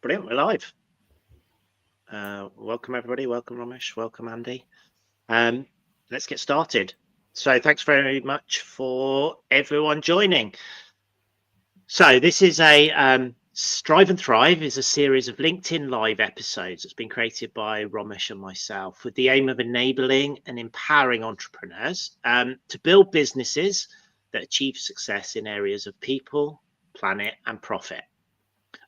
Brilliant, we're live. Welcome everybody, welcome Romesh, welcome Andy. Let's get started. So thanks very much for everyone joining. So this is a Strive and Thrive is a series of LinkedIn Live episodes that's been created by Romesh and myself with the aim of enabling and empowering entrepreneurs to build businesses that achieve success in areas of people, planet and profit.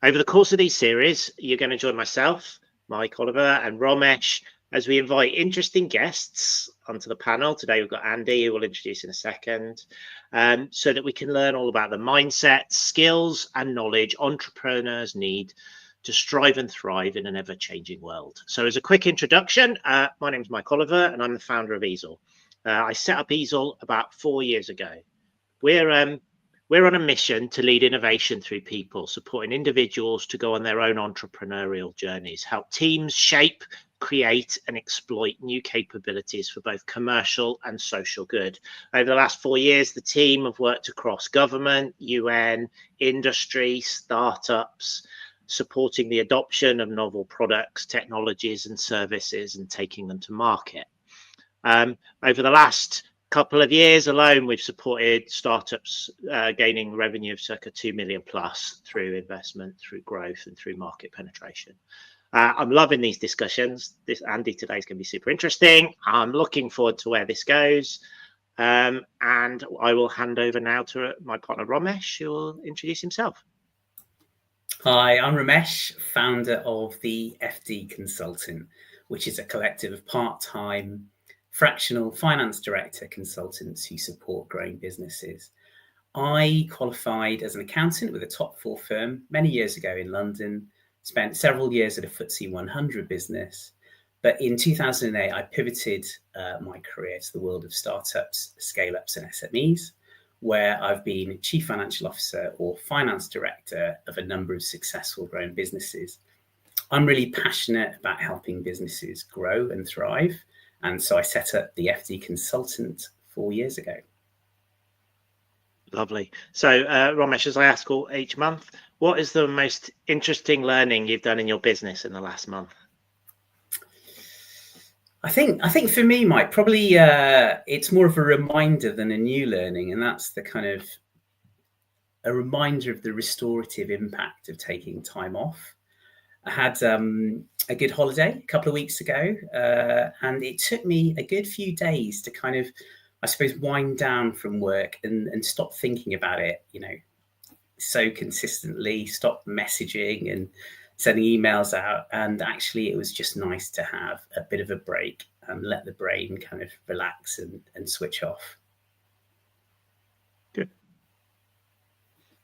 Over the course of these series, you're going to join myself, Mike Oliver and Romesh as we invite interesting guests onto the panel. Today we've got Andy, who we'll introduce in a second, so that we can learn all about the mindset, skills and knowledge entrepreneurs need to strive and thrive in an ever-changing world. So as a quick introduction, my name is Mike Oliver and I'm the founder of Easel. I set up Easel about 4 years ago. We're on a mission to lead innovation through people, supporting individuals to go on their own entrepreneurial journeys, help teams shape, create and exploit new capabilities for both commercial and social good. Over the last 4 years, the team have worked across government, UN, industry, startups, supporting the adoption of novel products, technologies and services and taking them to market. Over the last couple of years alone, we've supported startups gaining revenue of circa 2 million plus through investment, through growth and through market penetration. I'm loving these discussions. Andy today is going to be super interesting. I'm looking forward to where this goes. And I will hand over now to my partner Romesh, who will introduce himself. Hi, I'm Romesh, founder of the FD Consultant, which is a collective of part-time fractional finance director consultants who support growing businesses. I qualified as an accountant with a top 4 firm many years ago in London, spent several years at a FTSE 100 business. But in 2008, I pivoted my career to the world of startups, scale-ups and SMEs, where I've been chief financial officer or finance director of a number of successful growing businesses. I'm really passionate about helping businesses grow and thrive. And so I set up the FD Consultant 4 years ago. Lovely. So Romesh, as I ask each month, what is the most interesting learning you've done in your business in the last month? I think for me, Mike, probably it's more of a reminder than a new learning. And that's the kind of a reminder of the restorative impact of taking time off. I had a good holiday a couple of weeks ago, and it took me a good few days to kind of, I suppose, wind down from work and stop thinking about it, so consistently, stop messaging and sending emails out. And actually, it was just nice to have a bit of a break and let the brain kind of relax and switch off. Good.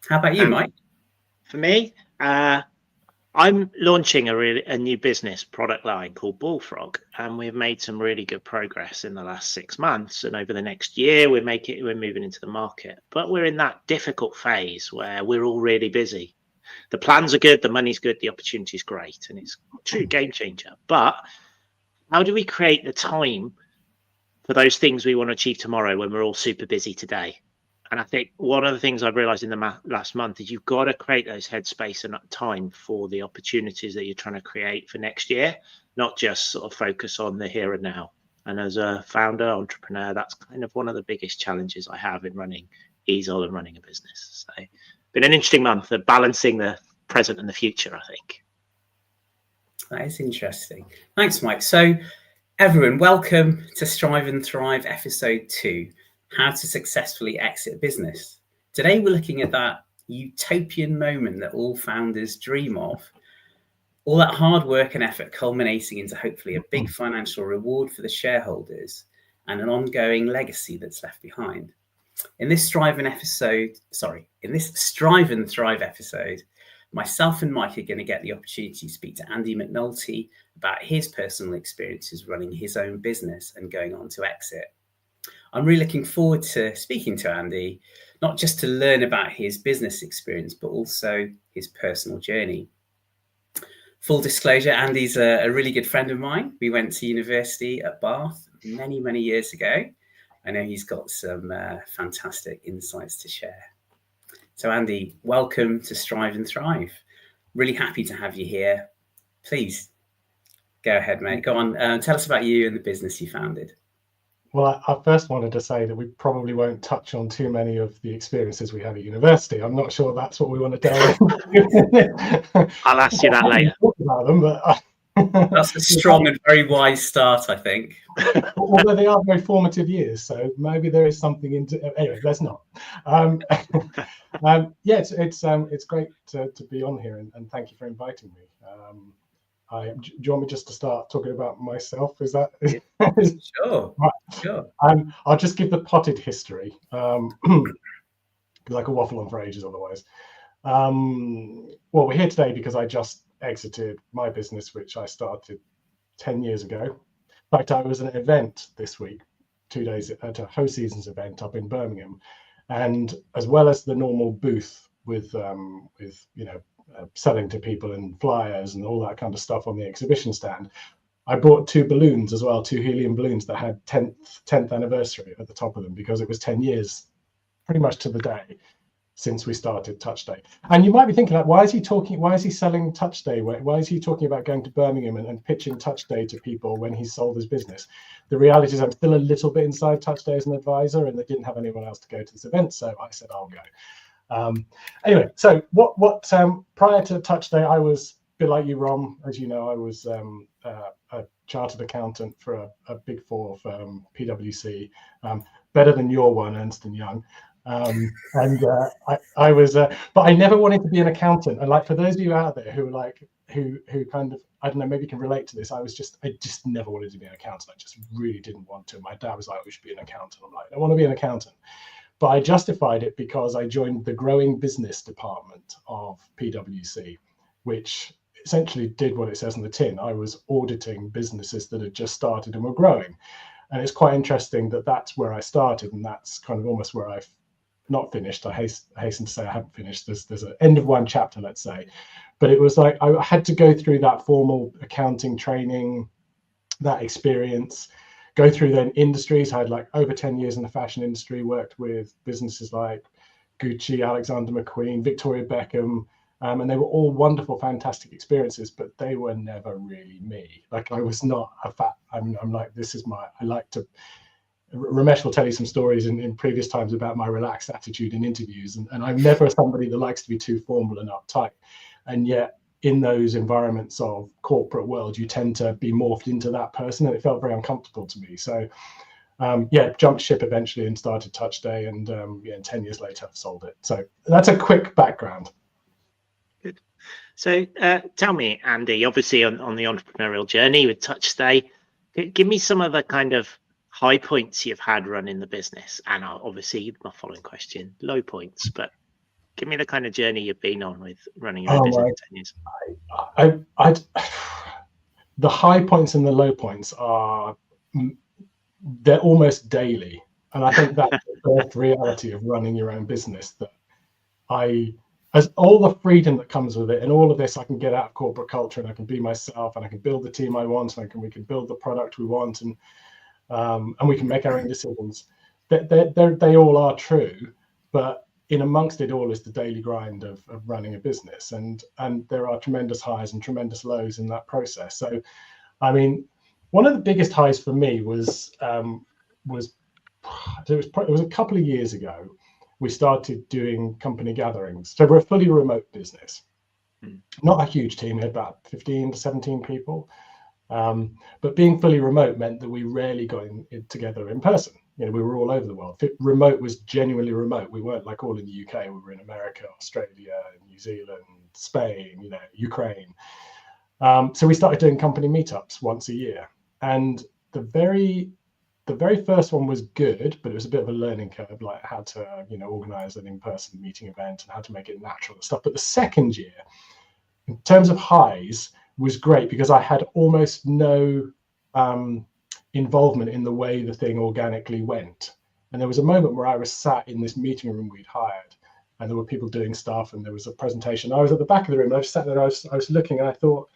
How about you, Mike? For me, I'm launching a new business product line called Bullfrog, and we've made some really good progress in the last 6 months. And over the next year, we're moving into the market. But we're in that difficult phase where we're all really busy. The plans are good, the money's good, the opportunity is great, and it's a true game changer. But how do we create the time for those things we want to achieve tomorrow when we're all super busy today? And I think one of the things I've realized in the last month is you've got to create those headspace and time for the opportunities that you're trying to create for next year, not just sort of focus on the here and now. And as a founder, entrepreneur, that's kind of one of the biggest challenges I have in running Easel and running a business. So been an interesting month of balancing the present and the future, I think. That is interesting. Thanks, Mike. So everyone, welcome to Strive and Thrive episode 2. How to successfully exit a business. Today, we're looking at that utopian moment that all founders dream of. All that hard work and effort culminating into hopefully a big financial reward for the shareholders and an ongoing legacy that's left behind. In this Strive and Thrive episode, myself and Mike are going to get the opportunity to speak to Andy McNulty about his personal experiences running his own business and going on to exit. I'm really looking forward to speaking to Andy, not just to learn about his business experience, but also his personal journey. Full disclosure, Andy's a really good friend of mine. We went to university at Bath many, many years ago. I know he's got some fantastic insights to share. So Andy, welcome to Strive and Thrive. Really happy to have you here. Please go ahead, mate. Go on. Tell us about you and the business you founded. Well, I first wanted to say that we probably won't touch on too many of the experiences we had at university. I'm not sure that's what we want to delve into. I'll ask you that later. Talk about them, but that's a strong and very wise start, I think. Although they are very formative years, so maybe there is something into. Anyway, let's not. Yeah, it's great to be on here, and thank you for inviting me. Do you want me just to start talking about myself? Is that? Sure. Right. Sure. I'll just give the potted history, because I could waffle on for ages otherwise. Well, we're here today because I just exited my business, which I started 10 years ago. In fact, I was at an event this week, 2 days at a Ho Seasons event up in Birmingham, and as well as the normal booth with selling to people and flyers and all that kind of stuff on the exhibition stand, I bought 2 balloons as well, 2 helium balloons that had 10th anniversary at the top of them, because it was 10 years, pretty much to the day, since we started Touch Day. And you might be thinking, like, why is he selling Touch Day? Why is he talking about going to Birmingham and pitching Touch Day to people when he's sold his business? The reality is I'm still a little bit inside Touch Day as an advisor, and they didn't have anyone else to go to this event, so I said I'll go. Anyway, so what prior to Touch Day, I was a bit like you, Rom. As you know, I was a chartered accountant for a Big Four firm, PwC, better than your one, Ernst & Young. I was, but I never wanted to be an accountant. And like, for those of you out there who kind of, I don't know, maybe can relate to this. I just never wanted to be an accountant. I just really didn't want to. My dad was like, we should be an accountant. I'm like, I want to be an accountant. But I justified it because I joined the growing business department of PwC, which essentially did what it says on the tin. I was auditing businesses that had just started and were growing. And it's quite interesting that that's where I started, and that's kind of almost where I've not finished. I hasten to say I haven't finished. There's an end of one chapter, let's say. But it was like I had to go through that formal accounting training, that experience, go through then industries. I had like over 10 years in the fashion industry, worked with businesses like Gucci, Alexander McQueen, Victoria Beckham, and they were all wonderful, fantastic experiences, but they were never really me. Like, I was not a fat, I'm like, I like to, Ramesh will tell you some stories in previous times about my relaxed attitude in interviews, and I'm never somebody that likes to be too formal and uptight. And yet in those environments of corporate world, you tend to be morphed into that person, and it felt very uncomfortable to me. So jumped ship eventually and started Touch Day, and 10 years later I've sold it. So that's a quick background. Good. So tell me, Andy, obviously on the entrepreneurial journey with Touch Day, give me some of the kind of high points you've had running the business, and obviously my following question, low points, but give me the kind of journey you've been on with running your business for 10 years. The high points and the low points they're almost daily. And I think that's the first reality of running your own business, that as all the freedom that comes with it and all of this, I can get out of corporate culture and I can be myself and I can build the team I want, and we can build the product we want, and we can make our own decisions. They all are true, but in amongst it all is the daily grind of running a business, and there are tremendous highs and tremendous lows in that process. So, I mean, one of the biggest highs for me was it was a couple of years ago. We started doing company gatherings. So we're a fully remote business, not a huge team. We had about 15 to 17 people. But being fully remote meant that we rarely got together in person. We were all over the world. Remote was genuinely remote. We weren't like all in the UK. We were in America, Australia, New Zealand, Spain, Ukraine. So we started doing company meetups once a year. And the very first one was good, but it was a bit of a learning curve, like how to, organize an in-person meeting event and how to make it natural and stuff. But the second year, in terms of highs, was great because I had almost no involvement in the way the thing organically went. And there was a moment where I was sat in this meeting room we'd hired, and there were people doing stuff, and there was a presentation. I was at the back of the room. I was sat there. I was looking, and I thought,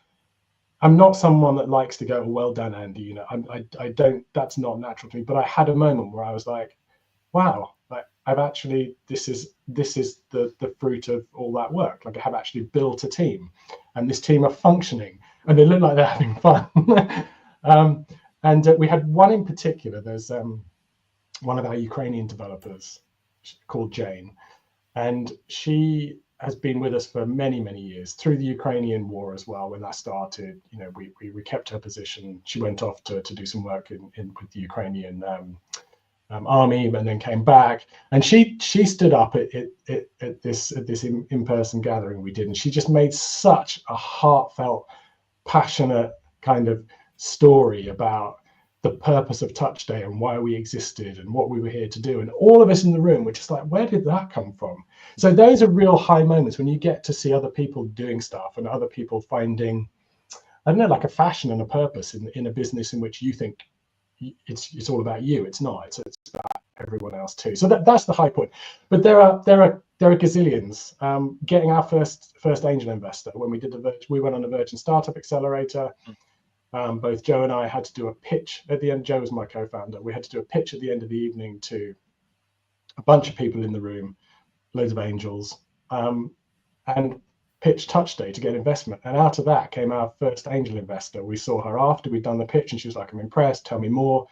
I'm not someone that likes to go, well done, Andy. I don't. That's not natural to me. But I had a moment where I was like, wow, like I've actually, this is the fruit of all that work. Like I have actually built a team, and this team are functioning, and they look like they're having fun. And we had one in particular. There's one of our Ukrainian developers called Jane, and she has been with us for many, many years through the Ukrainian war as well. When that started, you know, we kept her position. She went off to do some work with the Ukrainian army, and then came back. And she stood up at this in-person gathering we did, and she just made such a heartfelt, passionate kind of story about the purpose of Touch Day and why we existed and what we were here to do. And all of us in the room were just like, where did that come from? So those are real high moments when you get to see other people doing stuff and other people finding, I don't know, like a fashion and a purpose in a business in which you think it's all about you. It's not. It's about everyone else too. So that's the high point. But there are gazillions. Getting our first angel investor when we went on a Virgin Startup Accelerator. Both Joe and I had to do a pitch at the end. Joe was my co-founder. We had to do a pitch at the end of the evening to a bunch of people in the room, loads of angels, and pitch Touch Day to get investment. And out of that came our first angel investor. We saw her after we'd done the pitch, and she was like, I'm impressed, tell me more.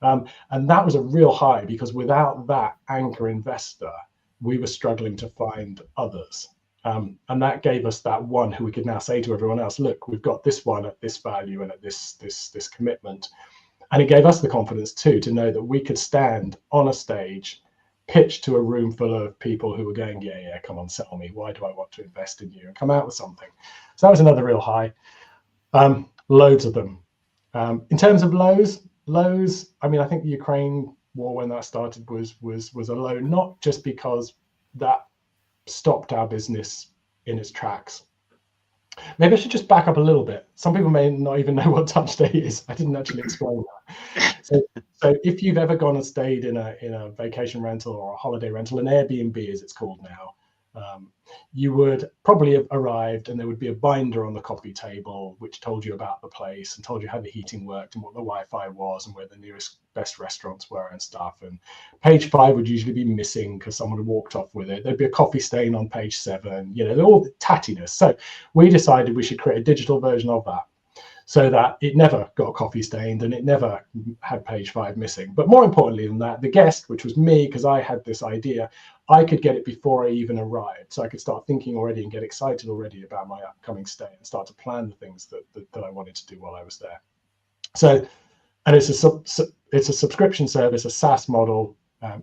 And that was a real high, because without that anchor investor, we were struggling to find others. And that gave us that one who we could now say to everyone else, look, we've got this one at this value and at this commitment. And it gave us the confidence too, to know that we could stand on a stage, pitch to a room full of people who were going, yeah, come on, sell me. Why do I want to invest in you? And come out with something. So that was another real high. Loads of them. In terms of lows, I mean, I think the Ukraine war, when that started, was a low, not just because that stopped our business in its tracks. Maybe I should just back up a little bit. Some people may not even know what Touch Day is. I didn't actually explain that. So if you've ever gone and stayed in a vacation rental or a holiday rental, an Airbnb as it's called now, you would probably have arrived and there would be a binder on the coffee table which told you about the place and told you how the heating worked and what the Wi-Fi was and where the nearest best restaurants were and stuff. And page 5 would usually be missing because someone had walked off with it. There'd be a coffee stain on page 7, you know, they're all the tattiness. So we decided we should create a digital version of that, so that it never got coffee stained and it never had page 5 missing. But more importantly than that, the guest, which was me, because I had this idea, I could get it before I even arrived. So I could start thinking already and get excited already about my upcoming stay and start to plan the things that I wanted to do while I was there. So, and it's a subscription service, a SaaS model,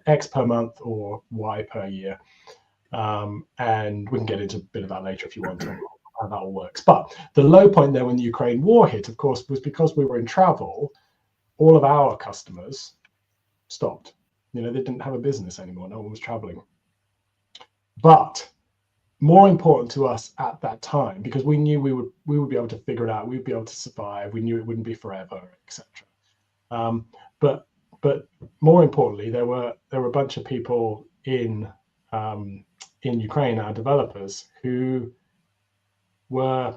X per month or Y per year. And we can get into a bit of that later if you want to. How that all works. But the low point there when the Ukraine war hit, of course, was because we were in travel, all of our customers stopped. You know, they didn't have a business anymore. No one was traveling. But more important to us at that time, because we knew we would be able to figure it out, we'd be able to survive, we knew it wouldn't be forever, etc. But more importantly, there were a bunch of people in Ukraine, our developers, who were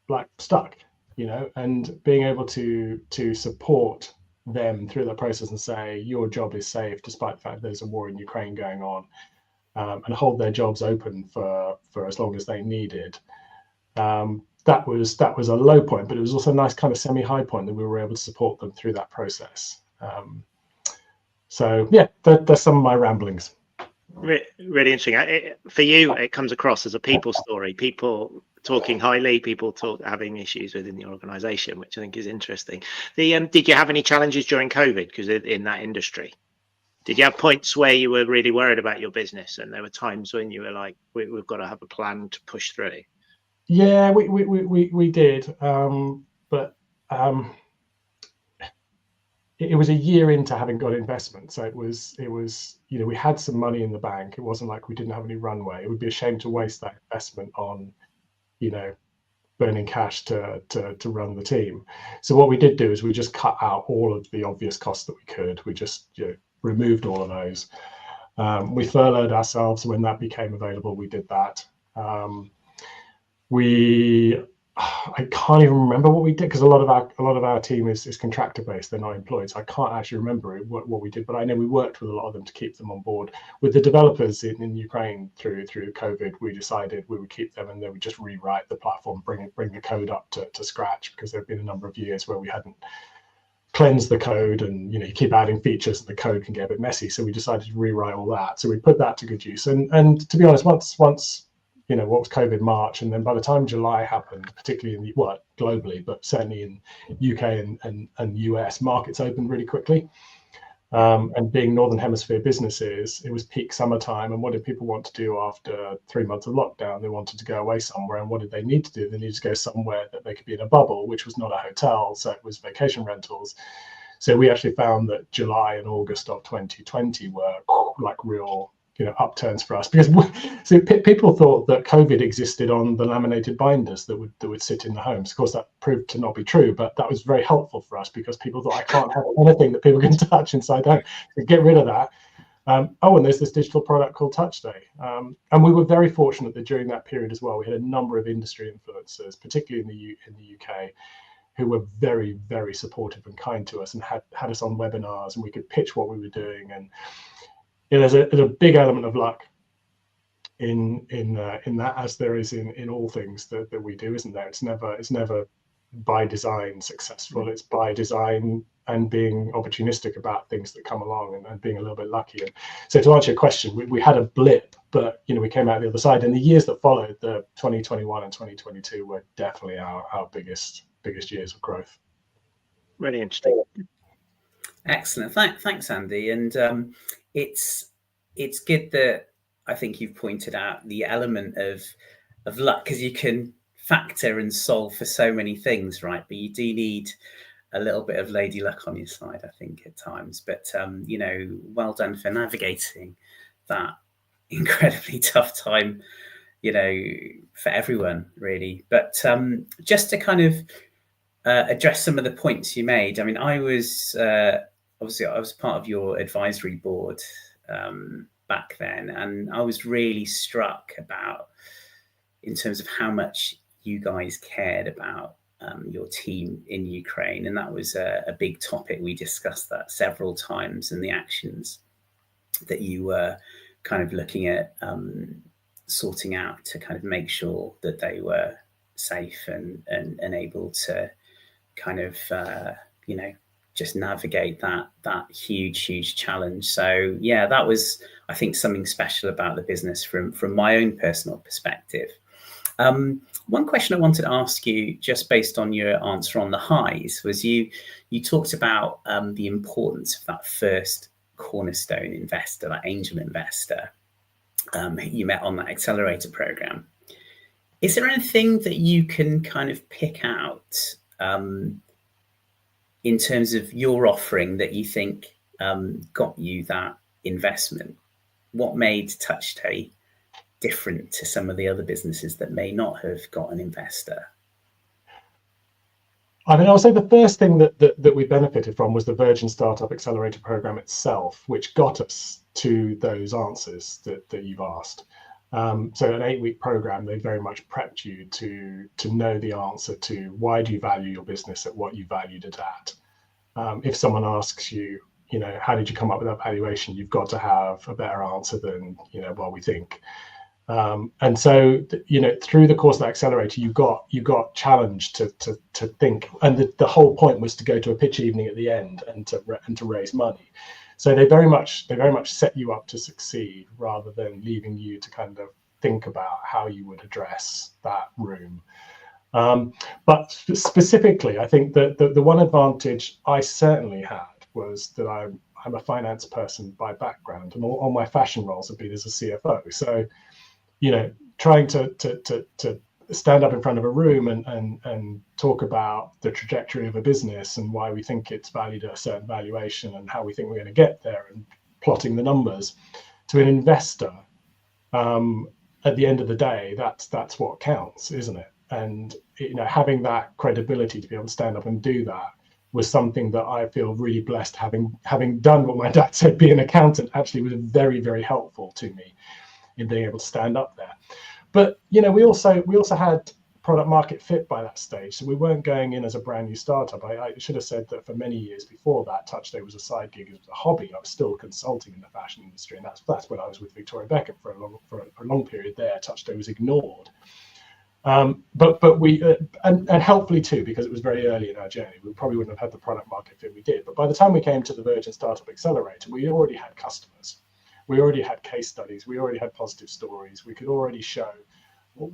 like stuck, you know, and being able to support them through that process and say your job is safe despite the fact there's a war in Ukraine going on, and hold their jobs open for as long as they needed. That was a low point, but it was also a nice kind of semi-high point that we were able to support them through that process. So yeah, that's some of my ramblings. Really interesting. For you, it comes across as a people story. People talking highly, people having issues within the organisation, which I think is interesting. Did you have any challenges during COVID? Because in that industry, did you have points where you were really worried about your business, and there were times when you were like, "We've got to have a plan to push through"? Yeah, we did, but it was a year into having got investment, so it was you know, we had some money in the bank. It wasn't like we didn't have any runway. It would be a shame to waste that investment on, you know, burning cash to run the team. So what we did do is we just cut out all of the obvious costs that we could. We just, you know, removed all of those. We furloughed ourselves when that became available. We did that. We I can't even remember what we did, because a lot of our team is contractor based. They're not employed, so I can't actually remember what we did. But I know we worked with a lot of them to keep them on board. With the developers in Ukraine through COVID, we decided we would keep them, and they would just rewrite the platform, bring the code up to scratch, because there have been a number of years where we hadn't cleansed the code, and you keep adding features and the code can get a bit messy. So we decided to rewrite all that. So we put that to good use. And to be honest, once what was COVID March, and then by the time July happened, particularly globally, but certainly in UK and US, markets opened really quickly. And being Northern Hemisphere businesses, it was peak summertime. And what did people want to do after 3 months of lockdown? They wanted to go away somewhere. And what did they need to do? They needed to go somewhere that they could be in a bubble, which was not a hotel. So it was vacation rentals. So we actually found that July and August of 2020 were like real upturns for us, because people thought that COVID existed on the laminated binders that would sit in the homes. Of course, that proved to not be true, but that was very helpful for us, because people thought, I can't have anything that people can touch inside the home. So get rid of that. And there's this digital product called TouchStay. And we were very fortunate that during that period as well, we had a number of industry influencers, particularly in the UK, who were very, very supportive and kind to us, and had us on webinars, and we could pitch what we were doing. And there's a big element of luck in that, as there is in all things that we do, isn't there? It's never by design successful. It's by design and being opportunistic about things that come along, and being a little bit lucky. And so to answer your question, we had a blip, but we came out the other side. And the years that followed, the 2021 and 2022, were definitely our biggest years of growth. Really interesting. Excellent. Thanks, Andy. And it's good that I think you've pointed out the element of luck, because you can factor and solve for so many things, right? But you do need a little bit of lady luck on your side, I think, at times. But well done for navigating that incredibly tough time, for everyone, really. But just to kind of address some of the points you made. I mean, I was obviously I was part of your advisory board back then, and I was really struck about, in terms of how much you guys cared about your team in Ukraine, and that was a big topic. We discussed that several times, and the actions that you were kind of looking at sorting out to kind of make sure that they were safe and able to kind of just navigate that huge challenge. So yeah, that was, I think, something special about the business from my own personal perspective. One question I wanted to ask you, just based on your answer on the highs, was you talked about the importance of that first cornerstone investor, that angel investor you met on that accelerator program. Is there anything that you can kind of pick out in terms of your offering that you think got you that investment? What made TouchStay different to some of the other businesses that may not have got an investor? I mean, I would say the first thing that we benefited from was the Virgin Startup Accelerator program itself, which got us to those answers that you've asked. So an 8-week program, they very much prepped you to know the answer to why do you value your business at what you valued it at. If someone asks you, how did you come up with that valuation, you've got to have a better answer than, well, we think. And so, through the course of the accelerator, you got challenged to think, and the whole point was to go to a pitch evening at the end and to raise money. So they very much set you up to succeed, rather than leaving you to kind of think about how you would address that room. But specifically, I think that the one advantage I certainly had was that I'm a finance person by background, and all my fashion roles have been as a CFO. So, trying to stand up in front of a room and talk about the trajectory of a business and why we think it's valued at a certain valuation and how we think we're going to get there, and plotting the numbers to an investor, at the end of the day, that's what counts, isn't it? And having that credibility to be able to stand up and do that was something that I feel really blessed, having done what my dad said, be an accountant, actually was very, very helpful to me in being able to stand up there. But we also had product market fit by that stage. So we weren't going in as a brand new startup. I should have said that for many years before that, Touchstay was a side gig, it was a hobby. I was still consulting in the fashion industry, and that's when I was with Victoria Beckham for a long period there. Touchstay was ignored. But we and helpfully too, because it was very early in our journey, we probably wouldn't have had the product market fit we did. But by the time we came to the Virgin Startup Accelerator, we already had customers, we already had case studies, we already had positive stories. We could already show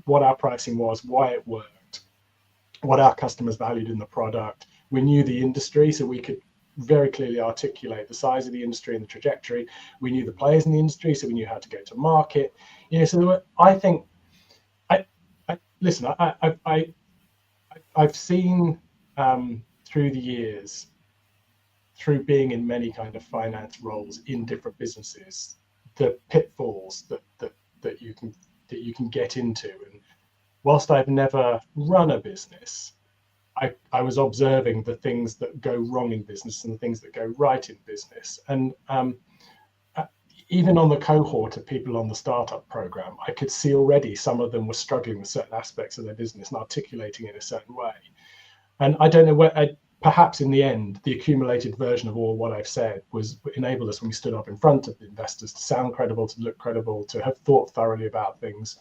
what our pricing was, why it worked, what our customers valued in the product. We knew the industry, so we could very clearly articulate the size of the industry and the trajectory. We knew the players in the industry, so we knew how to go to market. So I think. Listen, I've seen through the years, through being in many kind of finance roles in different businesses, the pitfalls that you can get into. And whilst I've never run a business, I was observing the things that go wrong in business and the things that go right in business. And even on the cohort of people on the startup program, I could see already some of them were struggling with certain aspects of their business and articulating it in a certain way. And I don't know where, perhaps in the end, the accumulated version of all what I've said was enabled us when we stood up in front of the investors to sound credible, to look credible, to have thought thoroughly about things,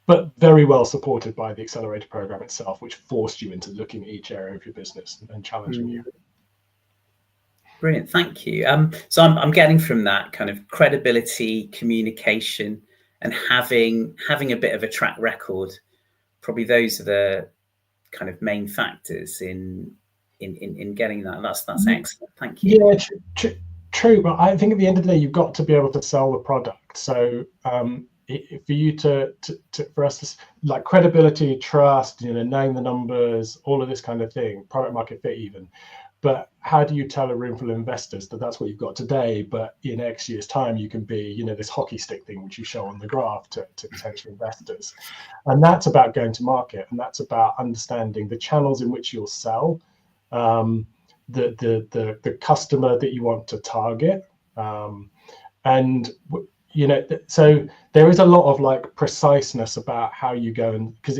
but very well supported by the accelerator program itself, which forced you into looking at each area of your business and challenging you. Brilliant, thank you. So I'm getting from that kind of credibility, communication, and having a bit of a track record. Probably those are the kind of main factors in getting that. That's excellent. Thank you. Yeah, true. But I think at the end of the day, you've got to be able to sell the product. So for you for us to like credibility, trust, knowing the numbers, all of this kind of thing, product market fit even. But how do you tell a room full of investors that that's what you've got today, but in X years' time you can be, this hockey stick thing which you show on the graph to potential investors? And that's about going to market, and that's about understanding the channels in which you'll sell, the customer that you want to target, and so there is a lot of like preciseness about how you go, and because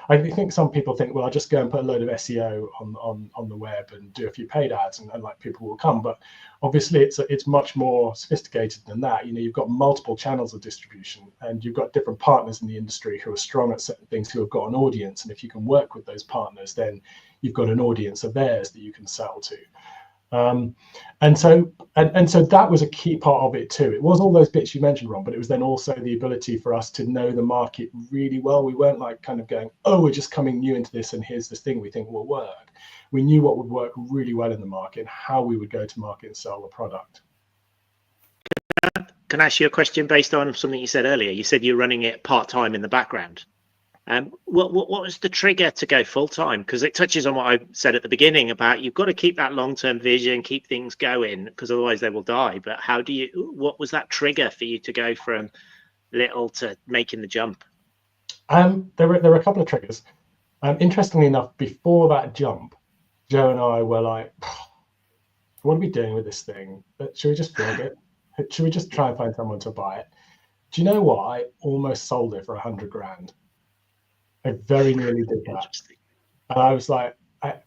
I think some people think, well, I'll just go and put a load of SEO on the web and do a few paid ads and like people will come. But obviously it's much more sophisticated than that. You've got multiple channels of distribution, and you've got different partners in the industry who are strong at certain things, who have got an audience. And if you can work with those partners, then you've got an audience of theirs that you can sell to. And so that was a key part of it too. It was all those bits you mentioned, Ron, but it was then also the ability for us to know the market really well. We weren't like kind of going, oh, we're just coming new into this and here's this thing we think will work. We knew what would work really well in the market and how we would go to market and sell the product. Can I ask you a question based on something you said earlier? You said you're running it part-time in the background. What was the trigger to go full-time? Because it touches on what I said at the beginning about you've got to keep that long-term vision, keep things going, because otherwise they will die. But what was that trigger for you to go from little to making the jump? There were a couple of triggers. Interestingly enough, before that jump, Joe and I were like, what are we doing with this thing? Should we just build it? Should we just try and find someone to buy it? Do you know what? I almost sold it for 100 grand. I very nearly did that. And I was like,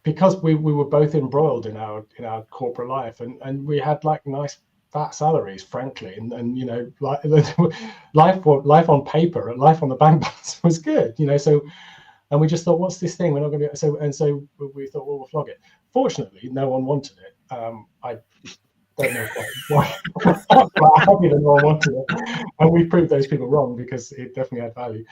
because we were both embroiled in our corporate life, and we had like nice fat salaries, frankly, and like life on paper and life on the bank balance was good, so, and we just thought, what's this thing? We're not going to be so we thought, well, we'll flog it. Fortunately, no one wanted it. I don't know why. But I'm happy that no one wanted it, and we proved those people wrong because it definitely had value.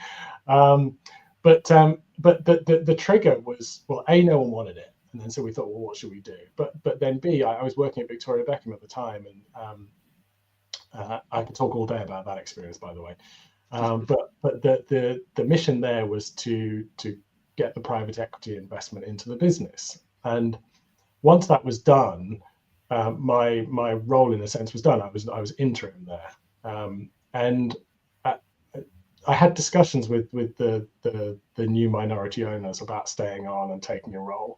But the trigger was, well, A, no one wanted it, and then so we thought, well, what should we do? But then B, I was working at Victoria Beckham at the time, and I could talk all day about that experience, by the way. But the mission there was to get the private equity investment into the business, and once that was done, my role in a sense was done. I was interim there, and I had discussions with the new minority owners about staying on and taking a role,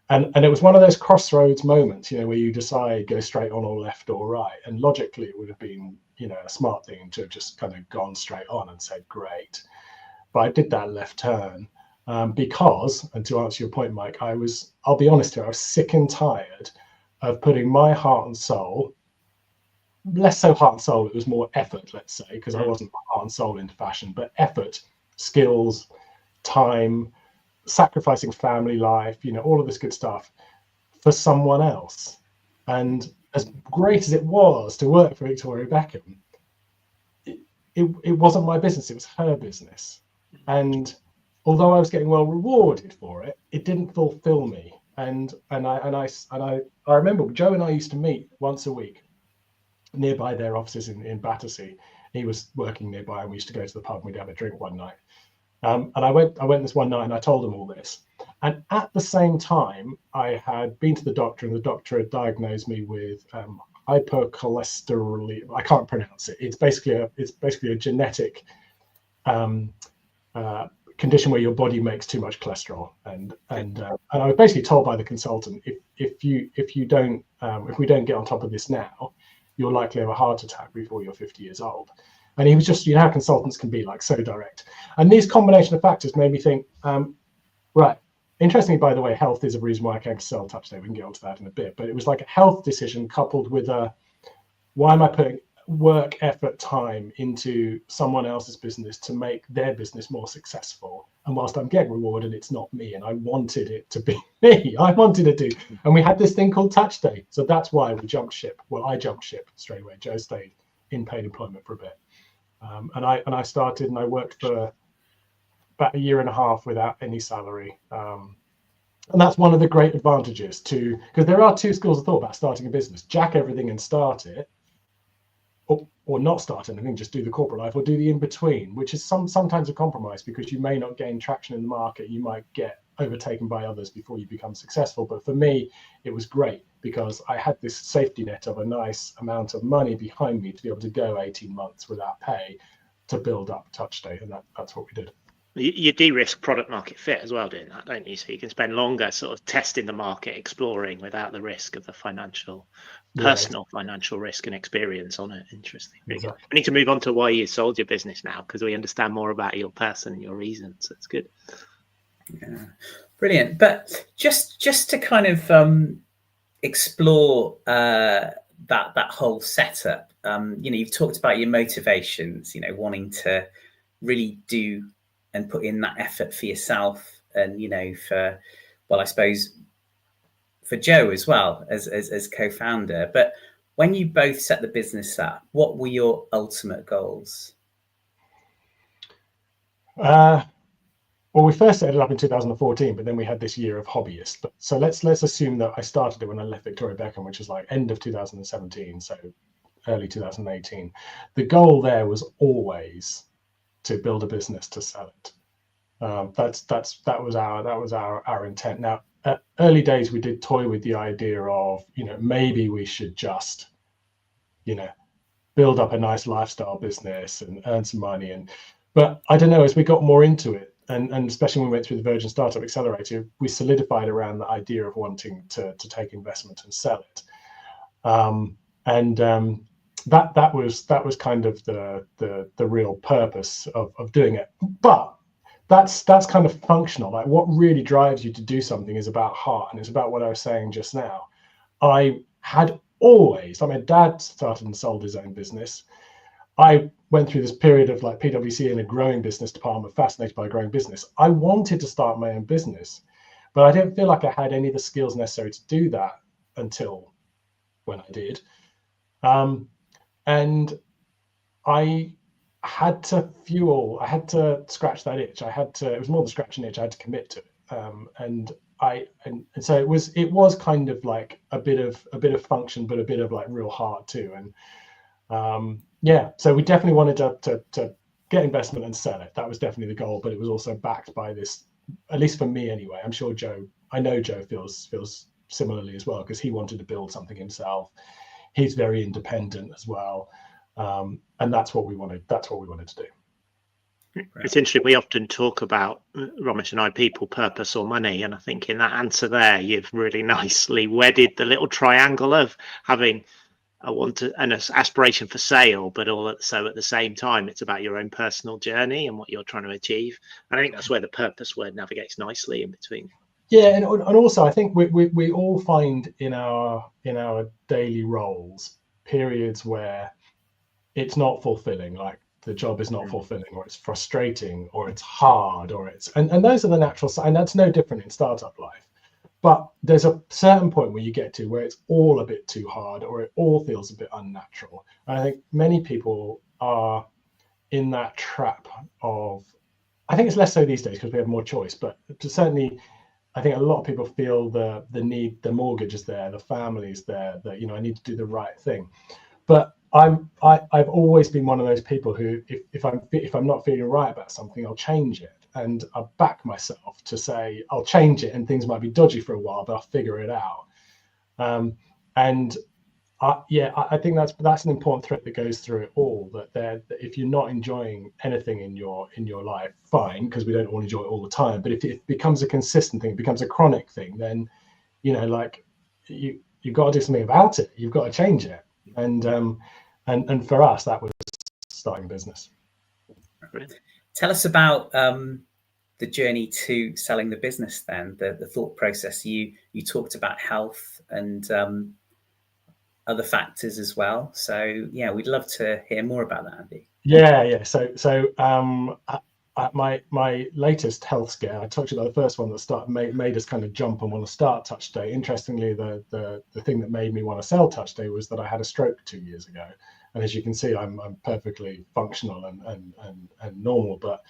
and it was one of those crossroads moments, where you decide go straight on or left or right. And logically, it would have been a smart thing to have just kind of gone straight on and said great. but I did that left turn because, and to answer your point, Mike, I'll be honest here, I was sick and tired of putting my heart and soul, less so heart and soul, it was more effort, let's say, because I wasn't heart and soul into fashion, but effort, skills, time, sacrificing family life, all of this good stuff for someone else. And as great as it was to work for Victoria Beckham, it wasn't my business, it was her business. And although I was getting well rewarded for it, it didn't fulfill me. And I remember Joe and I used to meet once a week nearby their offices in Battersea. He was working nearby, and we used to go to the pub and we'd have a drink one night. And I went this one night and I told him all this. And at the same time, I had been to the doctor, and the doctor had diagnosed me with hypercholesterolemia. I can't pronounce it. It's basically a genetic condition where your body makes too much cholesterol. And I was basically told by the consultant, if we don't get on top of this now, you'll likely have a heart attack before you're 50 years old. And he was just, how consultants can be like so direct. And these combination of factors made me think, right. Interestingly, by the way, health is a reason why I came to sell TouchStay. We can get onto that in a bit. But it was like a health decision coupled with why am I putting work, effort, time into someone else's business to make their business more successful? And whilst I'm getting rewarded, it's not me. And I wanted it to be me. I wanted to do. And we had this thing called TouchStay. So that's why we jumped ship. Well, I jumped ship straight away. Joe stayed in paid employment for a bit. And I started, and I worked for about a year and a half without any salary. And that's one of the great advantages because there are two schools of thought about starting a business: jack everything and start it, or not start anything, just do the corporate life, or do the in between, which is sometimes a compromise because you may not gain traction in the market. You might get overtaken by others before you become successful. But for me, it was great because I had this safety net of a nice amount of money behind me to be able to go 18 months without pay to build up TouchStay, and that's what we did. You de-risk product market fit as well, doing that, don't you? So you can spend longer sort of testing the market, exploring without the risk of the personal financial risk and experience on it. Interesting. Exactly. We need to move on to why you sold your business now, because we understand more about your person and your reasons. That's good. Yeah, brilliant. But just to kind of explore that whole setup, you've talked about your motivations, wanting to really do and put in that effort for yourself, and I suppose for Joe as well as co-founder. But when you both set the business up, what were your ultimate goals? Well, we first set it up in 2014, but then we had this year of hobbyist. So let's assume that I started it when I left Victoria Beckham, which was like end of 2017, so early 2018. The goal there was always to build a business to sell it. That was our intent. Now, at early days, we did toy with the idea of maybe we should just build up a nice lifestyle business and earn some money. But I don't know, as we got more into it, and especially when we went through the Virgin Startup Accelerator, we solidified around the idea of wanting to take investment and sell it. That was kind of the real purpose of doing it. But that's kind of functional. Like, what really drives you to do something is about heart, and it's about what I was saying just now. I had always, my dad started and sold his own business. I went through this period of like PwC in a growing business department, fascinated by growing business. I wanted to start my own business, but I didn't feel like I had any of the skills necessary to do that until when I did. And I had to scratch that itch. It was more than scratching an itch. I had to commit to it. And so it was kind of like a bit of function, but a bit of like real heart too. And so we definitely wanted to get investment and sell it. That was definitely the goal, but it was also backed by this, at least for me anyway. I'm sure I know Joe feels similarly as well, because he wanted to build something himself. He's very independent as well. And that's what we wanted to do. It's interesting. We often talk about, Romesh and I, people, purpose, or money. And I think in that answer there, you've really nicely wedded the little triangle of having an aspiration for sale, but also at the same time, it's about your own personal journey and what you're trying to achieve. And I think that's where the purpose word navigates nicely in between. Yeah, and also I think we all find in our daily roles periods where it's not fulfilling, like the job is not fulfilling, or it's frustrating, or it's hard, or it's and those are the natural, and that's no different in startup life. But there's a certain point where you get to where it's all a bit too hard, or it all feels a bit unnatural. And I think many people are in that trap of, I think it's less so these days because we have more choice, but certainly I think a lot of people feel the need, the mortgage is there, the family's there, that, I need to do the right thing. But I've always been one of those people who, if I'm not feeling right about something, I'll change it. And I back myself to say I'll change it, and things might be dodgy for a while, but I'll figure it out. And I think that's an important thread that goes through it all. That if you're not enjoying anything in your life, fine, because we don't all enjoy it all the time. But if it becomes a consistent thing, it becomes a chronic thing, then like you've got to do something about it. You've got to change it. And for us, that was starting a business. Tell us about the journey to selling the business then, the thought process. You talked about health and other factors as well. So yeah, we'd love to hear more about that, Andy. Yeah. So my latest health scare, I talked about the first one that made us kind of jump and want to start TouchStay. Interestingly, the thing that made me want to sell TouchStay was that I had a stroke 2 years ago. And as you can see, I'm perfectly functional and normal, but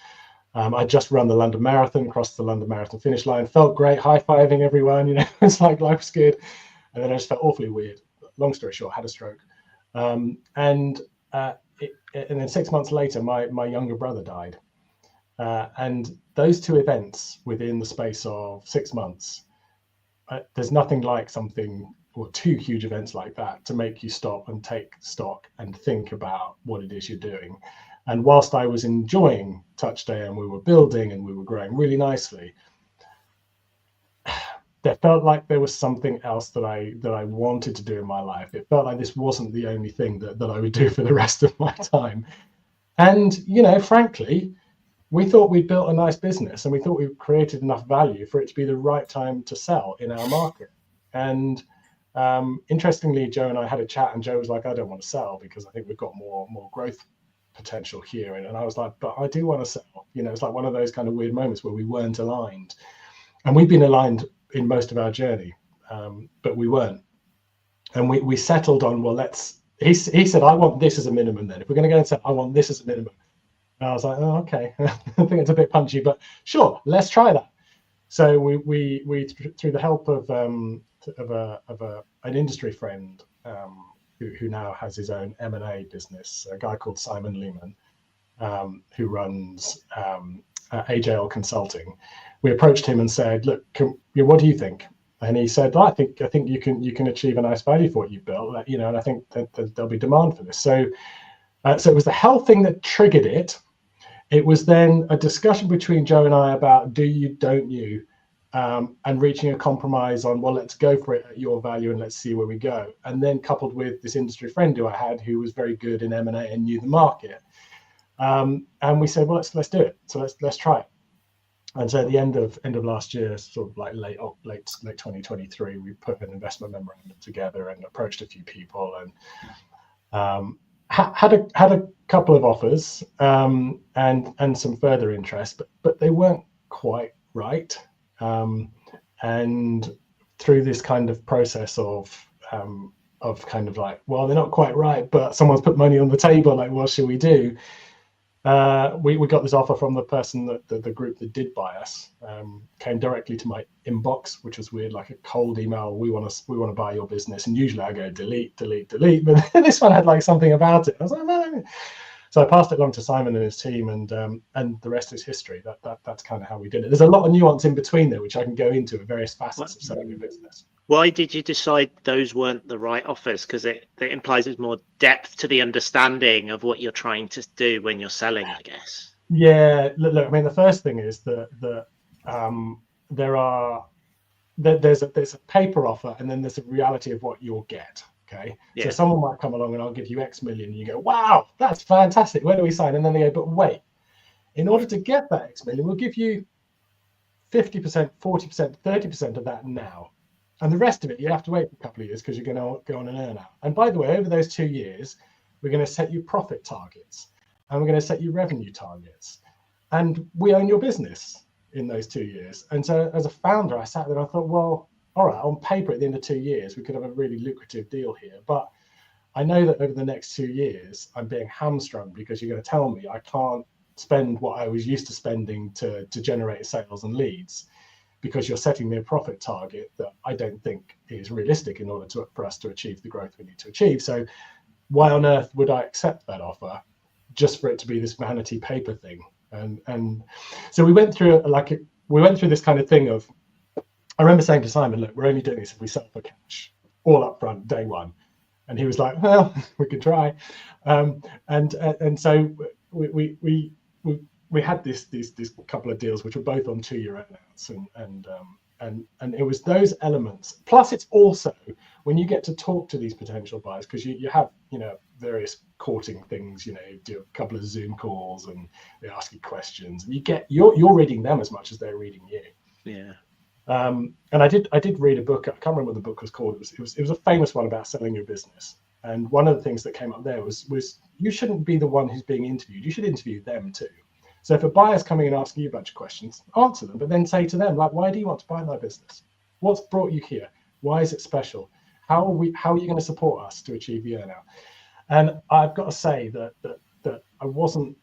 I just run the London Marathon, crossed the London Marathon finish line, felt great, high-fiving everyone, it's like life's good. And then I just felt awfully weird. Long story short, had a stroke. And then 6 months later, my younger brother died. And those two events within the space of 6 months, there's nothing like something or two huge events like that to make you stop and take stock and think about what it is you're doing. And whilst I was enjoying TouchStay and we were building and we were growing really nicely, there felt like there was something else that I wanted to do in my life. It felt like this wasn't the only thing that I would do for the rest of my time. And, frankly, we thought we'd built a nice business and we thought we created enough value for it to be the right time to sell in our market. And interestingly, Joe and I had a chat, and Joe was like, I don't want to sell because I think we've got more growth potential here. And I was like, but I do want to sell. It's like one of those kind of weird moments where we weren't aligned. And we've been aligned in most of our journey, but we weren't. And we settled on, well, he said, I want this as a minimum then. If we're going to go and say, I want this as a minimum. And I was like, oh, okay. I think it's a bit punchy, but sure, let's try that. So we through the help of an industry friend who now has his own M&A business, a guy called Simon Lehman, who runs AJL Consulting. We approached him and said, look, what do you think? And he said, I think you can achieve a nice value for what you've built, and I think that there'll be demand for this. So it was the health thing that triggered it. It was then a discussion between Joe and I about do you, don't you, and reaching a compromise on, well, let's go for it at your value and let's see where we go. And then coupled with this industry friend who I had, who was very good in M&A and knew the market. And we said, well, let's do it. So let's try it. And so at the end of last year, sort of like late 2023, we put an investment memorandum together and approached a few people and had a couple of offers and some further interest, but they weren't quite right. And through this kind of process of kind of like, well, they're not quite right, but someone's put money on the table. Like, what should we do? We got this offer from the person that the group that did buy us, came directly to my inbox, which was weird, like a cold email. We want to buy your business. And usually I go delete, but this one had like something about it. I was like, no. So I passed it along to Simon and his team, and the rest is history. That's kind of how we did it. There's a lot of nuance in between there, which I can go into at various facets of selling a business. Why did you decide those weren't the right offers? Because it implies there's more depth to the understanding of what you're trying to do when you're selling, I guess. Yeah, look. I mean, the first thing is that there's a paper offer, and then there's a reality of what you'll get. Okay. Yeah. So someone might come along and I'll give you X million and you go, wow, that's fantastic. Where do we sign? And then they go, but wait, in order to get that X million, we'll give you 50%, 40%, 30% of that now. And the rest of it, you'll have to wait for a couple of years because you're going to go on an earn out. And by the way, over those 2 years, we're going to set you profit targets and we're going to set you revenue targets. And we own your business in those 2 years. And so as a founder, I sat there and I thought, well, all right, on paper at the end of 2 years, we could have a really lucrative deal here. But I know that over the next 2 years, I'm being hamstrung because you're going to tell me I can't spend what I was used to spending to generate sales and leads, because you're setting me a profit target that I don't think is realistic in order for us to achieve the growth we need to achieve. So why on earth would I accept that offer just for it to be this vanity paper thing? And so we went through this kind of thing of, I remember saying to Simon, look, we're only doing this if we sell for cash, all up front, day one. And he was like, well, we could try. And so we had this couple of deals which were both on 2-year earn-outs, and it was those elements. Plus, it's also when you get to talk to these potential buyers, because you have various courting things, you do a couple of Zoom calls and they ask you questions, and you're reading them as much as they're reading you. Yeah. And I did read a book. I can't remember what the book was called. It was a famous one about selling your business. And one of the things that came up there was you shouldn't be the one who's being interviewed. You should interview them too. So if a buyer's coming and asking you a bunch of questions, answer them, but then say to them, like, why do you want to buy my business? What's brought you here? Why is it special? How are you going to support us to achieve the earnout? And I've got to say that I wasn't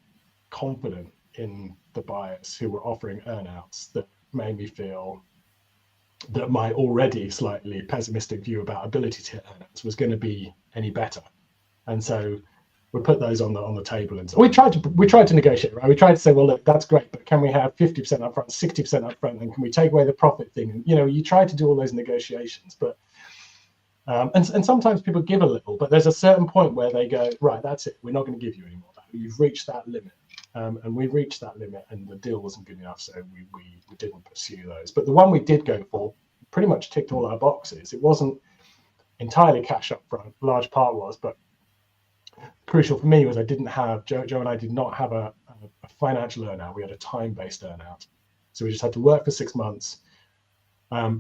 confident in the buyers who were offering earnouts. That made me feel that my already slightly pessimistic view about ability to hit earnouts was going to be any better. And so we put those on the table, and so we tried to negotiate, right? We tried to say, well, look, that's great, but can we have 50% upfront, 60% upfront, and can we take away the profit thing? And you try to do all those negotiations, but and sometimes people give a little, but there's a certain point where they go, right, that's it, we're not going to give you any more. You've reached that limit, and we reached that limit, and the deal wasn't good enough, so we didn't pursue those. But the one we did go for pretty much ticked all our boxes. It wasn't entirely cash upfront, a large part was, but crucial for me was I didn't have, Joe and I did not have a financial earnout. We had a time-based earnout. So we just had to work for 6 months,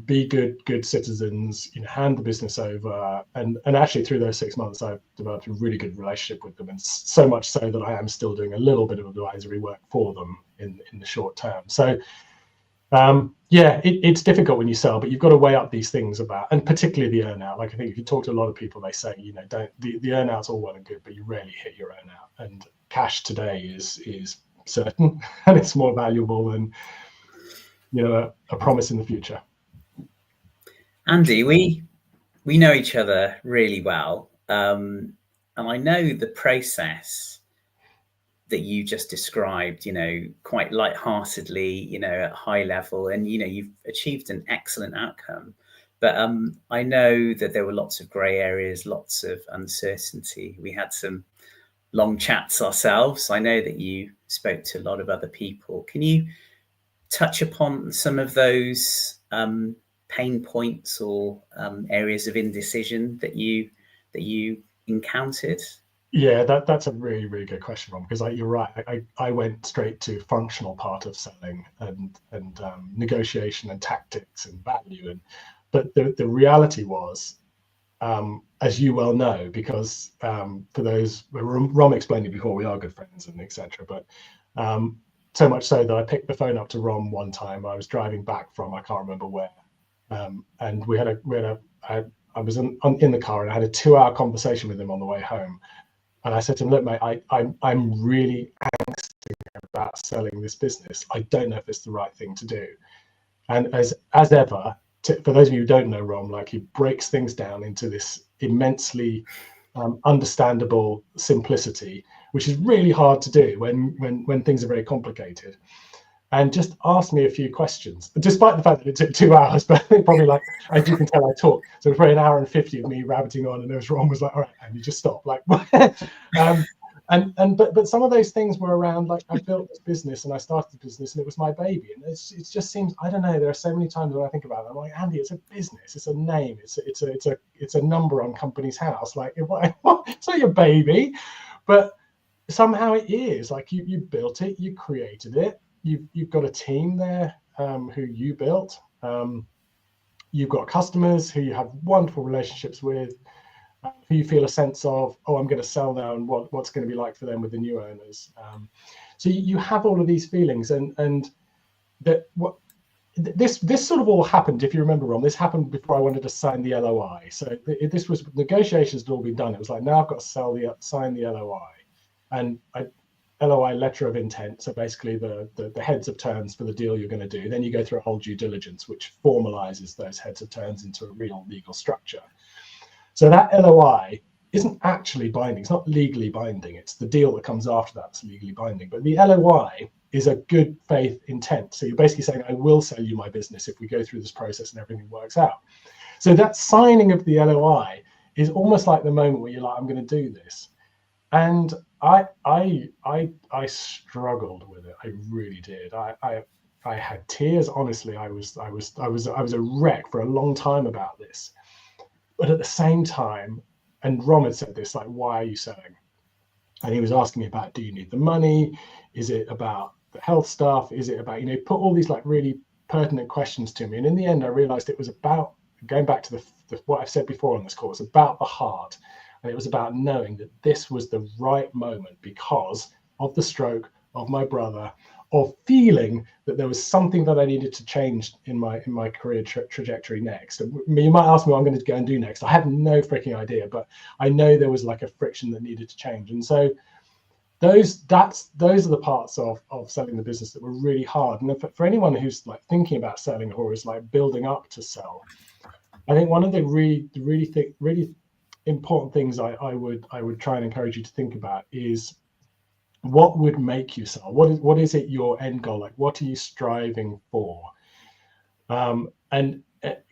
be good citizens, hand the business over. And actually through those 6 months, I've developed a really good relationship with them. And so much so that I am still doing a little bit of advisory work for them in the short term. So it's difficult when you sell, but you've got to weigh up these things about, and particularly the earnout. Like I think if you talk to a lot of people, they say, don't the earnout's all well and good, but you rarely hit your earnout. And cash today is certain, and it's more valuable than a promise in the future. Andy, we know each other really well, and I know the process that you just described, quite lightheartedly, at high level, and you've achieved an excellent outcome. But I know that there were lots of grey areas, lots of uncertainty. We had some long chats ourselves. I know that you spoke to a lot of other people. Can you touch upon some of those pain points or areas of indecision that you encountered? Yeah, that's a really, really good question, Ron, because you're right. I went straight to functional part of selling and negotiation and tactics and value, but the reality was, as you well know, because for those, Rom explained it before, we are good friends and etc. But so much so that I picked the phone up to Rom one time. I was driving back from I can't remember where, and I was in the car and I had a 2-hour conversation with him on the way home. And I said to him, look, mate, I'm really angsty about selling this business. I don't know if it's the right thing to do. And as ever, for those of you who don't know Rom, he breaks things down into this immensely understandable simplicity, which is really hard to do when things are very complicated. And just asked me a few questions, despite the fact that it took 2 hours, but probably as you can tell, I talk. So it was probably 1 hour and 50 of me rabbiting on, and Ron was like, all right, Andy, just stop. But some of those things were around, like, I built this business and I started the business and it was my baby, and it just seems, I don't know, there are so many times when I think about it, I'm like, Andy, it's a business, it's a name, it's a number on company's house, like, it's not your baby. But somehow it is, like, you built it, you created it, you've got a team there who you built, you've got customers who you have wonderful relationships with, who you feel a sense of, oh, I'm going to sell now, and what's going to be like for them with the new owners. So you have all of these feelings, and that what this sort of all happened. If you remember, Ron, this happened before I wanted to sign the LOI. So this was, negotiations had all been done. It was like, now I've got to sign the LOI, and LOI, letter of intent. So basically the heads of terms for the deal you're going to do. Then you go through a whole due diligence, which formalizes those heads of terms into a real legal structure. So that LOI isn't actually binding. It's not legally binding. It's the deal that comes after that that's legally binding. But the LOI is a good faith intent. So you're basically saying, I will sell you my business if we go through this process and everything works out. So that signing of the LOI is almost like the moment where you're like, I'm going to do this. And I struggled with it. I really did. I had tears. Honestly, I was a wreck for a long time about this. But at the same time, and Rom had said this, like, why are you selling? And he was asking me about, do you need the money? Is it about the health stuff? Is it about, put all these like really pertinent questions to me. And in the end, I realized it was about, going back to the what I've said before on this course, about the heart. And it was about knowing that this was the right moment because of the stroke of my brother, of feeling that there was something that I needed to change in my career trajectory next. You might ask me what I'm going to go and do next. I have no freaking idea, but I know there was like a friction that needed to change. And so those are the parts of selling the business that were really hard. And for anyone who's like thinking about selling or is like building up to sell, I think one of the really important things I would try and encourage you to think about is, what would make you sell? What is it your end goal? Like, what are you striving for? And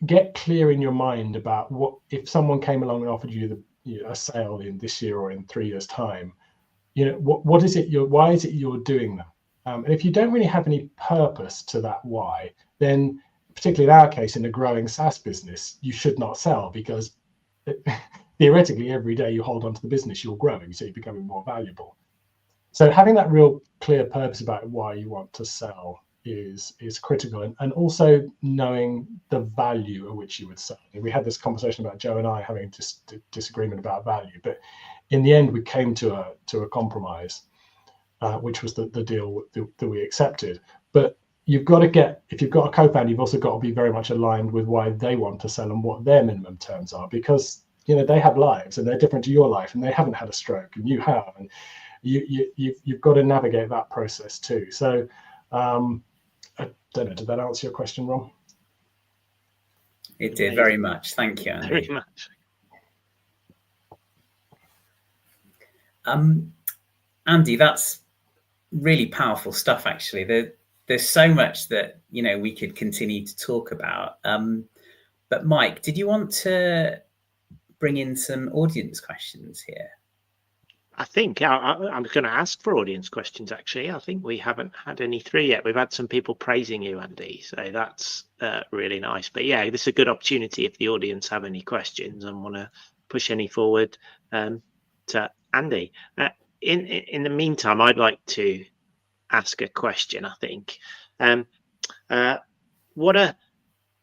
get clear in your mind about what, if someone came along and offered you a sale in this year or in 3 years' time, what is it why is it you're doing them? And if you don't really have any purpose to that why, then particularly in our case, in a growing SaaS business, you should not sell, because theoretically every day you hold on to the business, you're growing, so you're becoming more valuable. So having that real clear purpose about why you want to sell is critical, and also knowing the value at which you would sell. We had this conversation about Joe and I having disagreement about value, but in the end we came to a compromise, which was the deal that we accepted. But you've got to if you've got a co-founder, you've also got to be very much aligned with why they want to sell and what their minimum terms are, because they have lives and they're different to your life, and they haven't had a stroke and you have, and you've got to navigate that process too. So I don't know, did that answer your question, Ron? It did, very much. Thank you, Andy. Very much. Andy, that's really powerful stuff, actually. There's so much that we could continue to talk about. But Mike, did you want to bring in some audience questions here? I think I'm going to ask for audience questions, actually. I think we haven't had any through yet. We've had some people praising you, Andy, so that's really nice. But yeah, this is a good opportunity if the audience have any questions and want to push any forward to Andy. In the meantime, I'd like to ask a question, I think.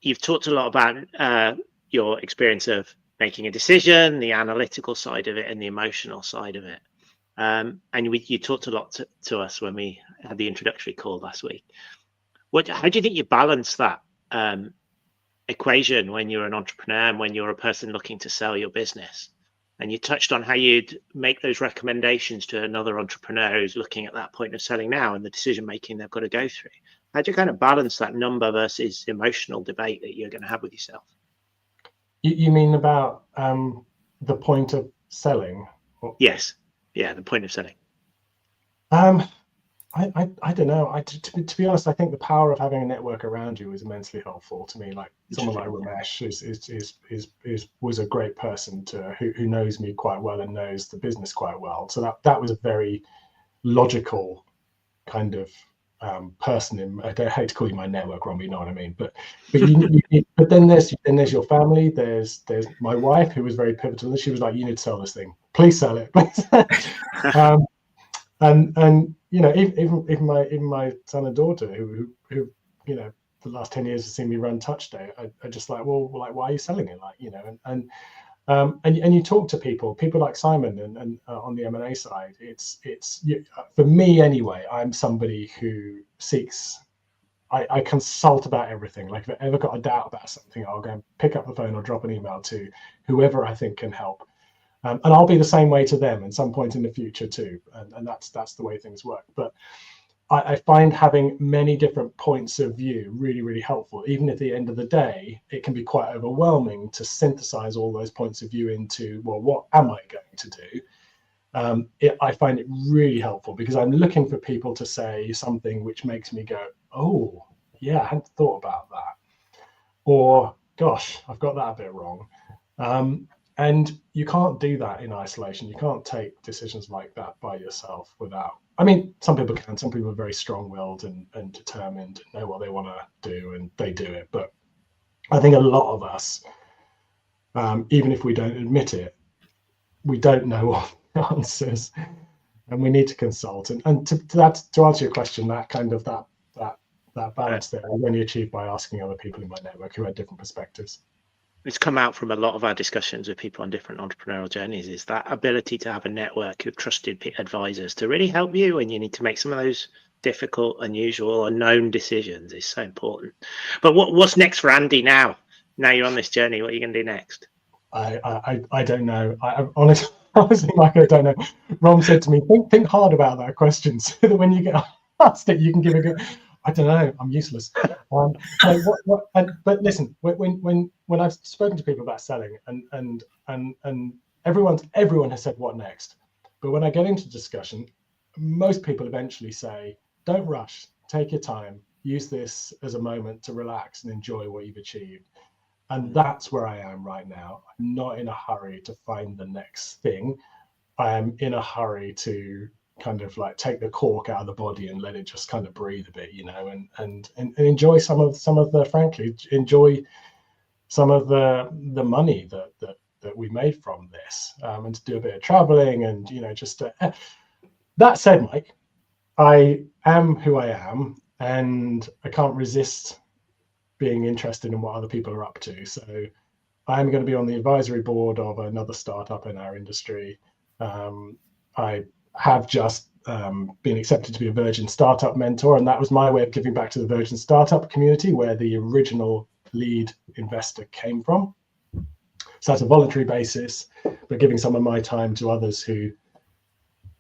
You've talked a lot about your experience of making a decision, the analytical side of it and the emotional side of it. And you talked a lot to us when we had the introductory call last week. How do you think you balance that equation when you're an entrepreneur and when you're a person looking to sell your business? And you touched on how you'd make those recommendations to another entrepreneur who's looking at that point of selling now and the decision making they've got to go through. How do you kind of balance that number versus emotional debate that you're going to have with yourself? You mean about the point of selling? Yes. Yeah, the point of selling. I don't know. To be honest, I think the power of having a network around you is immensely helpful to me. Like someone like Ramesh was a great person who knows me quite well and knows the business quite well. So that was a very logical kind of person. I don't hate to call you my network, Ron, but you know what I mean. But then there's your family. There's my wife, who was very pivotal. She was like, "You need to sell this thing. Please sell it." And you know, even my son and daughter, who you know, the last 10 years have seen me run Touch Day, I just like, well, like, why are you selling it? Like, you know, and you talk to people like Simon and on the M&A side, it's for me anyway, I'm somebody who seeks, I consult about everything. Like if I've ever got a doubt about something, I'll go and pick up the phone or drop an email to whoever I think can help. And I'll be the same way to them at some point in the future too. And that's the way things work. But I find having many different points of view really, really helpful. Even at the end of the day, it can be quite overwhelming to synthesize all those points of view into, well, what am I going to do? I find it really helpful because I'm looking for people to say something which makes me go, oh, yeah, I hadn't thought about that. Or, gosh, I've got that a bit wrong. And you can't do that in isolation. You can't take decisions like that by yourself without, I mean, some people can. Some people are very strong-willed and determined, know what they want to do, and they do it. But I think a lot of us, even if we don't admit it, we don't know all the answers, and we need to consult. And to answer your question, that kind of that balance there is only achieved by asking other people in my network who had different perspectives. It's come out from a lot of our discussions with people on different entrepreneurial journeys, is that ability to have a network of trusted advisors to really help you when you need to make some of those difficult, unusual, unknown decisions is so important. But what's next for Andy now? Now you're on this journey, what are you going to do next? I don't know. I honestly, like, I don't know. Ron said to me, think hard about that question so that when you get asked it, you can give a good. I don't know. I'm useless. But listen, when I've spoken to people about selling, and everyone has said what next, but when I get into discussion, most people eventually say, don't rush, take your time, use this as a moment to relax and enjoy what you've achieved. And that's where I am right now. I'm not in a hurry to find the next thing. I am in a hurry to kind of like take the cork out of the body and let it just kind of breathe a bit, you know, and enjoy some of the, frankly, enjoy some of the money that we made from this, and to do a bit of traveling and, you know, just that said, Mike, I am who I am and I can't resist being interested in what other people are up to. So I'm going to be on the advisory board of another startup in our industry. I have just been accepted to be a Virgin Startup Mentor, and that was my way of giving back to the Virgin Startup community where the original lead investor came from. So that's a voluntary basis, but giving some of my time to others who,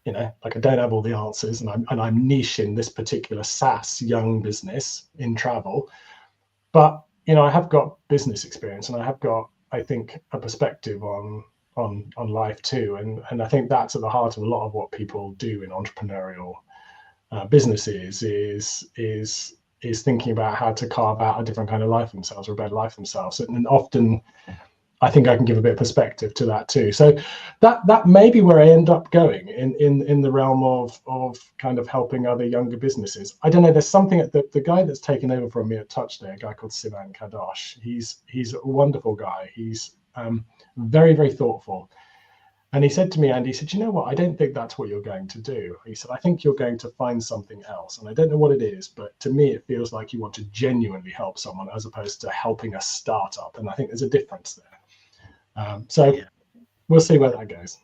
you know, like I don't have all the answers, and I'm niche in this particular SaaS young business in travel, but you know, I have got business experience and I have got, I think, a perspective on life too, and I think that's at the heart of a lot of what people do in entrepreneurial businesses is thinking about how to carve out a different kind of life themselves or a better life themselves, and often I think I can give a bit of perspective to that too. So that may be where I end up going in the realm of kind of helping other younger businesses. I don't know. There's something at the guy that's taken over from me at Touch Day, a guy called Sivan Kadosh. He's a wonderful guy. He's very, very thoughtful. And he said to me, Andy, he said, you know what? I don't think that's what you're going to do. He said, I think you're going to find something else. And I don't know what it is, but to me, it feels like you want to genuinely help someone as opposed to helping a startup. And I think there's a difference there. So we'll see where that goes.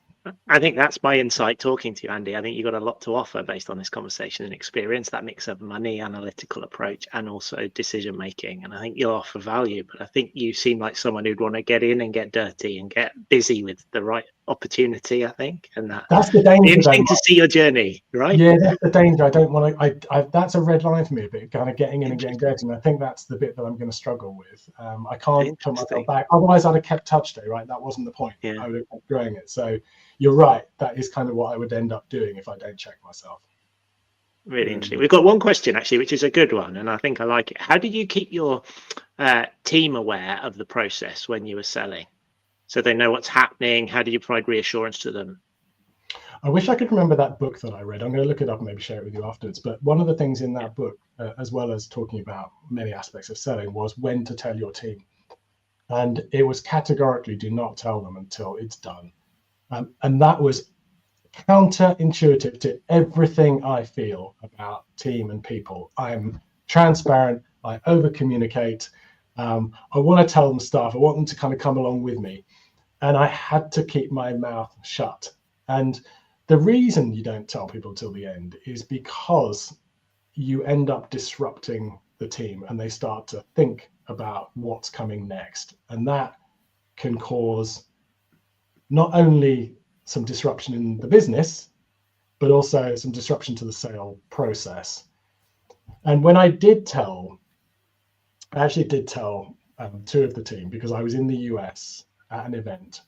I think that's my insight talking to you, Andy. I think you've got a lot to offer based on this conversation and experience, that mix of money, analytical approach, and also decision making. And I think you'll offer value, but I think you seem like someone who'd want to get in and get dirty and get busy with the right opportunity, I think. And that's the danger. Interesting to see your journey, right? Yeah, that's the danger. I don't want to, that's a red line for me a bit, kind of getting in and getting dirty. And I think that's the bit that I'm going to struggle with. I can't put myself back. Otherwise, I'd have kept Touch Day, right? That wasn't the point. Yeah. I would have kept growing it. So you're right. That is kind of what I would end up doing if I don't check myself. Really interesting. We've got one question actually, which is a good one, and I think I like it. How did you keep your team aware of the process when you were selling, so they know what's happening? How do you provide reassurance to them? I wish I could remember that book that I read. I'm going to look it up and maybe share it with you afterwards. But one of the things in that book, as well as talking about many aspects of selling, was when to tell your team. And it was categorically do not tell them until it's done. And that was counterintuitive to everything I feel about team and people. I'm transparent. I over communicate. I want to tell them stuff. I want them to kind of come along with me. And I had to keep my mouth shut. And the reason you don't tell people till the end is because you end up disrupting the team and they start to think about what's coming next. And that can cause not only some disruption in the business, but also some disruption to the sale process. And when I actually did tell two of the team, because I was in the US at an event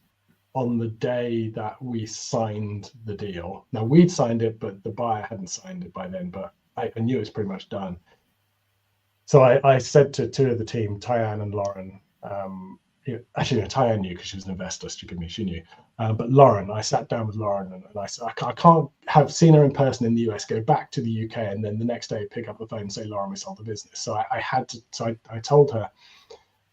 on the day that we signed the deal. Now, we'd signed it, but the buyer hadn't signed it by then, but I knew it was pretty much done. So I said to two of the team, Tyann and Lauren, actually, no, Tyann knew because she was an investor, stupid me, she knew. But Lauren, I sat down with Lauren and I said, I can't have seen her in person in the US, go back to the UK, and then the next day pick up the phone and say, Lauren, we sold the business. So I told her.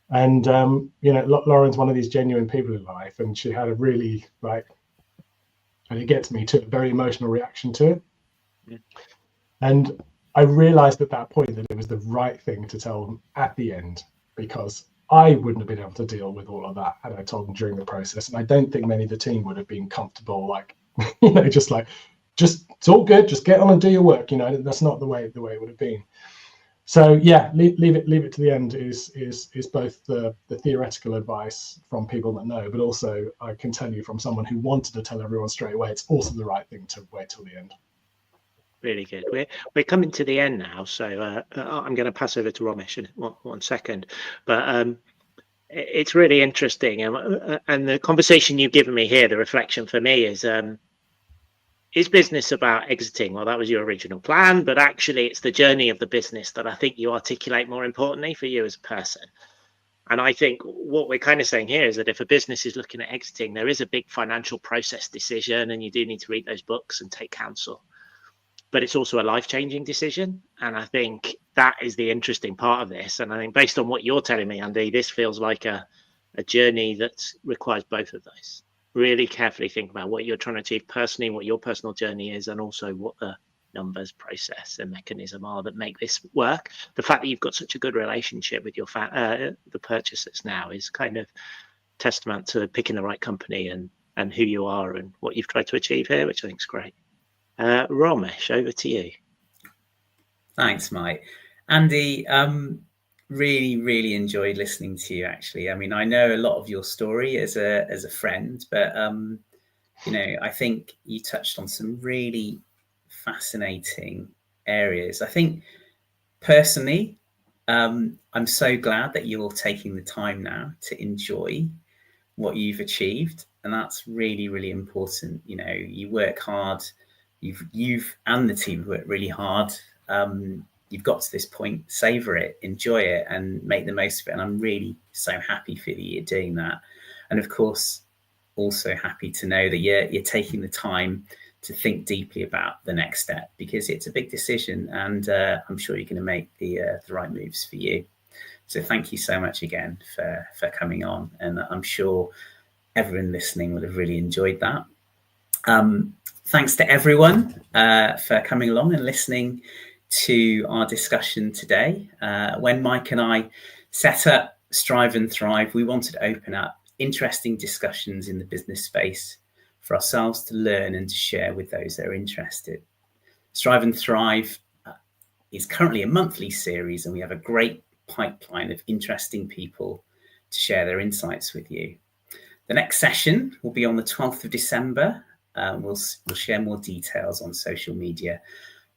And, Lauren's one of these genuine people in life, and she had a really, and it gets me to a very emotional reaction to it. Yeah. And I realized at that point that it was the right thing to tell them at the end, because I wouldn't have been able to deal with all of that had I told them during the process. And I don't think many of the team would have been comfortable, just it's all good, just get on and do your work. That's not the way it would have been. So yeah, leave it to the end is both the theoretical advice from people that know, but also I can tell you from someone who wanted to tell everyone straight away, it's also the right thing to wait till the end. Really good. We're coming to the end now, so I'm going to pass over to Romesh in one second. But it's really interesting, and the conversation you've given me here, the reflection for me is business about exiting? Well, that was your original plan, but actually it's the journey of the business that I think you articulate more importantly for you as a person. And I think what we're kind of saying here is that if a business is looking at exiting, there is a big financial process decision, and you do need to read those books and take counsel. But it's also a life-changing decision. And I think that is the interesting part of this. And I think based on what you're telling me, Andy, this feels like a journey that requires both of those. Really carefully think about what you're trying to achieve personally, what your personal journey is, and also what the numbers, process, and mechanism are that make this work. The fact that you've got such a good relationship with your the purchasers now is kind of testament to picking the right company and who you are and what you've tried to achieve here, which I think is great. Romesh, over to you. Thanks, Mike. Andy, really enjoyed listening to you, actually. I mean, I know a lot of your story as a friend, but I think you touched on some really fascinating areas. I think personally, I'm so glad that you're taking the time now to enjoy what you've achieved, and that's really important. You work hard. You've and the team work really hard. You've got to this point, savor it, enjoy it, and make the most of it. And I'm really so happy for you you're doing that. And of course, also happy to know that you're taking the time to think deeply about the next step, because it's a big decision, and I'm sure you're going to make the right moves for you. So thank you so much again for coming on. And I'm sure everyone listening would have really enjoyed that. Thanks to everyone for coming along and listening to our discussion today. When Mike and I set up Strive and Thrive, we wanted to open up interesting discussions in the business space for ourselves to learn and to share with those that are interested. Strive and Thrive is currently a monthly series, and we have a great pipeline of interesting people to share their insights with you. The next session will be on the 12th of December. We'll share more details on social media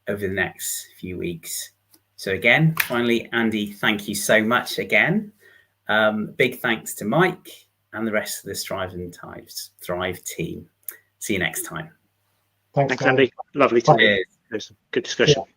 over the next few weeks. So again, finally, Andy, thank you so much again. Big thanks to Mike and the rest of the Strive and Thrive team. See you next time. Thanks, Andy. Lovely to meet you. Good discussion. Yeah.